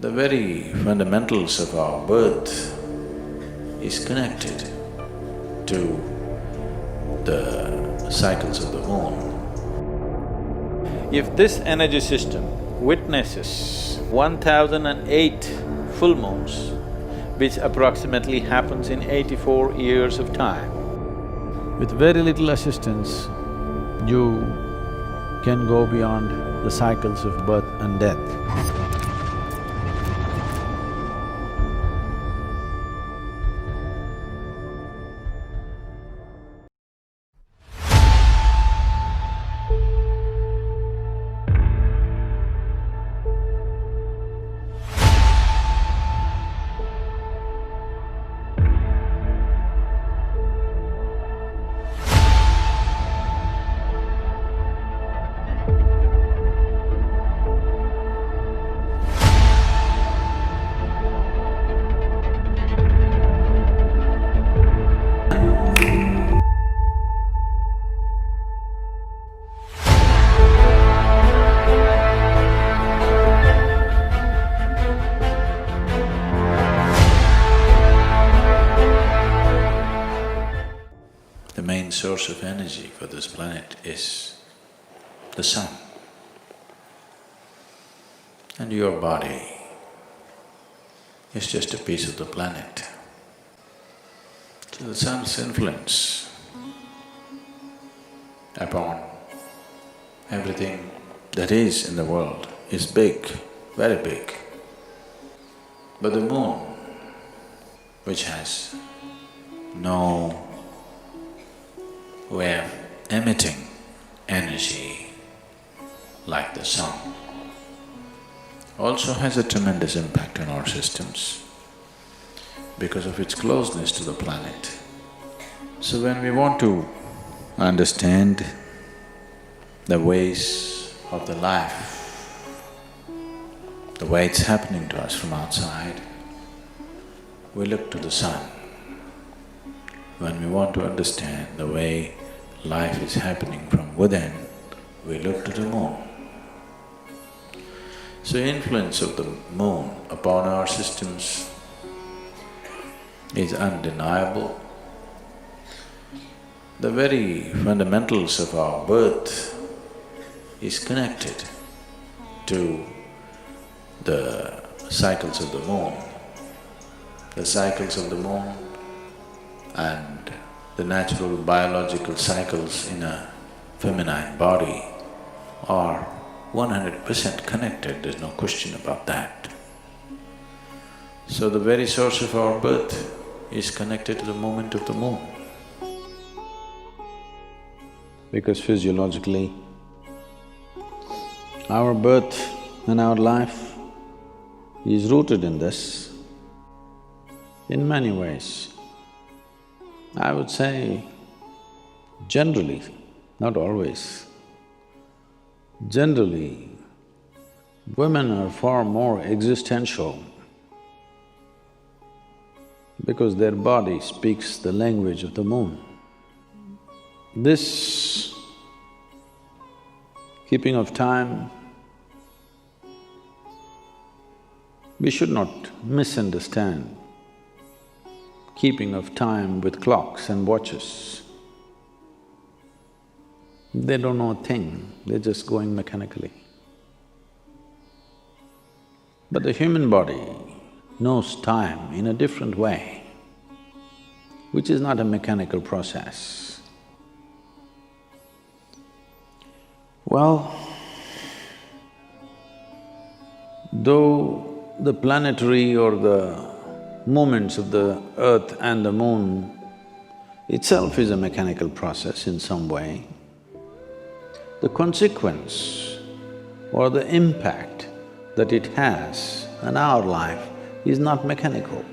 The very fundamentals of our birth is connected to the cycles of the moon. If this energy system witnesses 1008 full moons, which approximately happens in 84 years of time, with very little assistance, you can go beyond the cycles of birth and death. The main source of energy for this planet is the sun. And your body is just a piece of the planet. So the sun's influence upon everything that is in the world is big, very big. But the moon, which has no way of emitting energy like the sun, also has a tremendous impact on our systems because of its closeness to the planet. So when we want to understand the ways of the life, the way it's happening to us from outside, we look to the sun. When we want to understand the way life is happening from within, we look to the moon. So influence of the moon upon our systems is undeniable. The very fundamentals of our birth is connected to the cycles of the moon. The cycles of the moon and the natural biological cycles in a feminine body are 100% connected, there's no question about that. So the very source of our birth is connected to the movement of the moon. Because physiologically, our birth and our life is rooted in this in many ways. I would say generally, not always, generally, women are far more existential because their body speaks the language of the moon. This keeping of time, we should not misunderstand keeping of time with clocks and watches. They don't know a thing, they're just going mechanically. But the human body knows time in a different way, which is not a mechanical process. Well, though the planetary or the movements of the earth and the moon itself is a mechanical process in some way, the consequence or the impact that it has on our life is not mechanical.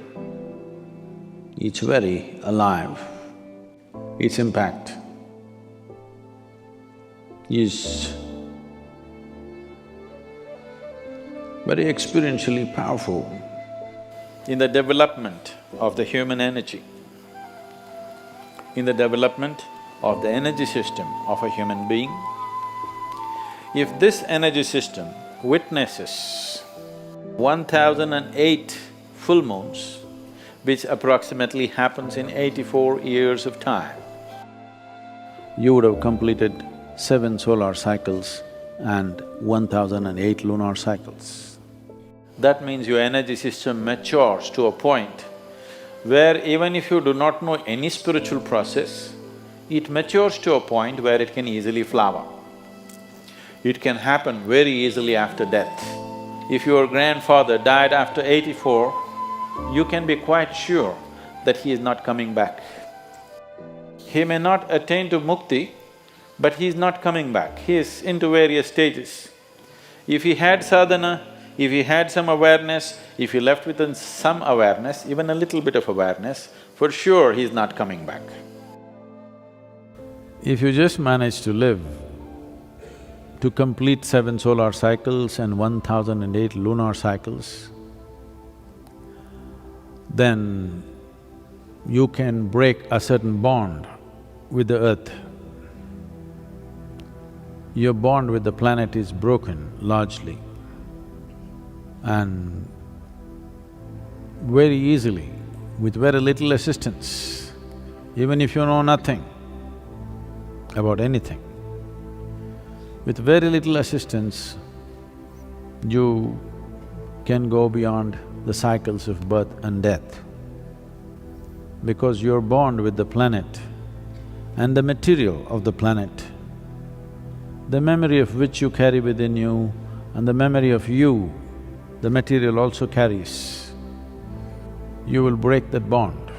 It's very alive. Its impact is very experientially powerful. In the development of the human energy, in the development of the energy system of a human being, if this energy system witnesses 1008 full moons, which approximately happens in 84 years of time. You would have completed 7 solar cycles and 1008 lunar cycles. That means your energy system matures to a point where even if you do not know any spiritual process, it matures to a point where it can easily flower. It can happen very easily after death. If your grandfather died after 84, you can be quite sure that he is not coming back. He may not attain to mukti, but he is not coming back, he is into various stages. If he had sadhana, if he had some awareness, if he left with some awareness, even a little bit of awareness, for sure he is not coming back. If you just manage to live to complete 7 solar cycles and 1008 lunar cycles, then you can break a certain bond with the earth. Your bond with the planet is broken largely, and very easily, with very little assistance, even if you know nothing about anything, with very little assistance, you can go beyond the cycles of birth and death. Because your bond with the planet and the material of the planet, the memory of which you carry within you and the memory of you, the material also carries, you will break that bond.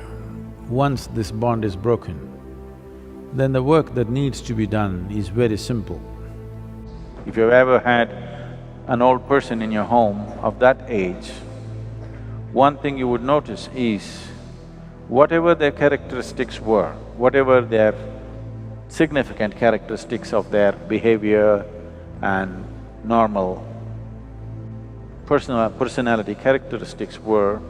Once this bond is broken, then the work that needs to be done is very simple. If you've ever had an old person in your home of that age, one thing you would notice is, whatever their characteristics were, whatever their significant characteristics of their behavior and normal personality characteristics were,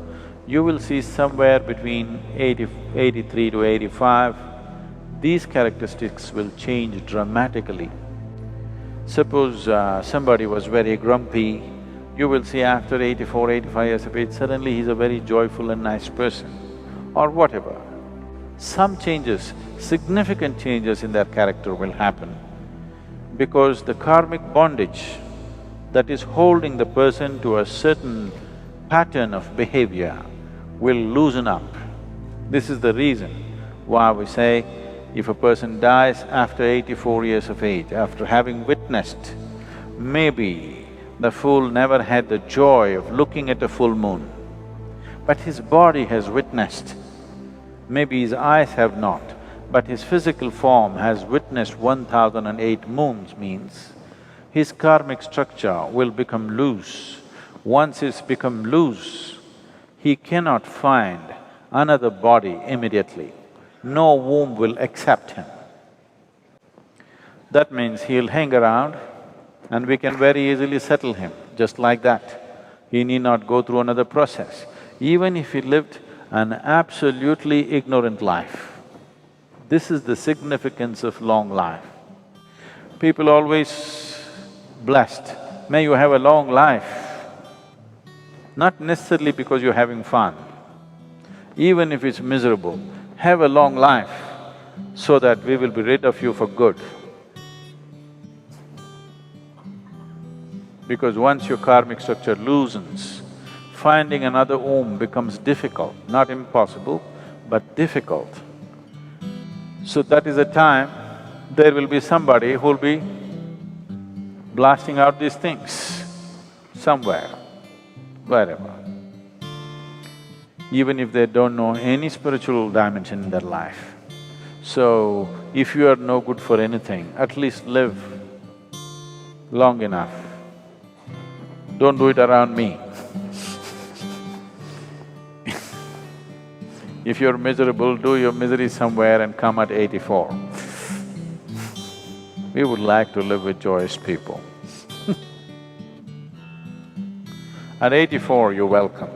you will see somewhere between 83 to 85, these characteristics will change dramatically. Suppose somebody was very grumpy, you will see after 84, 85 years of age, suddenly he's a very joyful and nice person, or whatever. Some changes, significant changes in their character will happen because the karmic bondage that is holding the person to a certain pattern of behavior will loosen up. This is the reason why we say, if a person dies after 84 years of age, after having witnessed, maybe the fool never had the joy of looking at a full moon, but his body has witnessed. Maybe his eyes have not, but his physical form has witnessed 1008 moons, means his karmic structure will become loose. Once it's become loose, he cannot find another body immediately. No womb will accept him. That means he'll hang around and we can very easily settle him, just like that. He need not go through another process. Even if he lived an absolutely ignorant life, this is the significance of long life. People always blessed, may you have a long life, not necessarily because you're having fun. Even if it's miserable, have a long life so that we will be rid of you for good. Because once your karmic structure loosens, finding another womb becomes difficult, not impossible, but difficult. So that is a time there will be somebody who'll be blasting out these things somewhere, wherever. Even if they don't know any spiritual dimension in their life. So, if you are no good for anything, at least live long enough. Don't do it around me. If you're miserable, do your misery somewhere and come at 84. We would like to live with joyous people. At 84, you're welcome.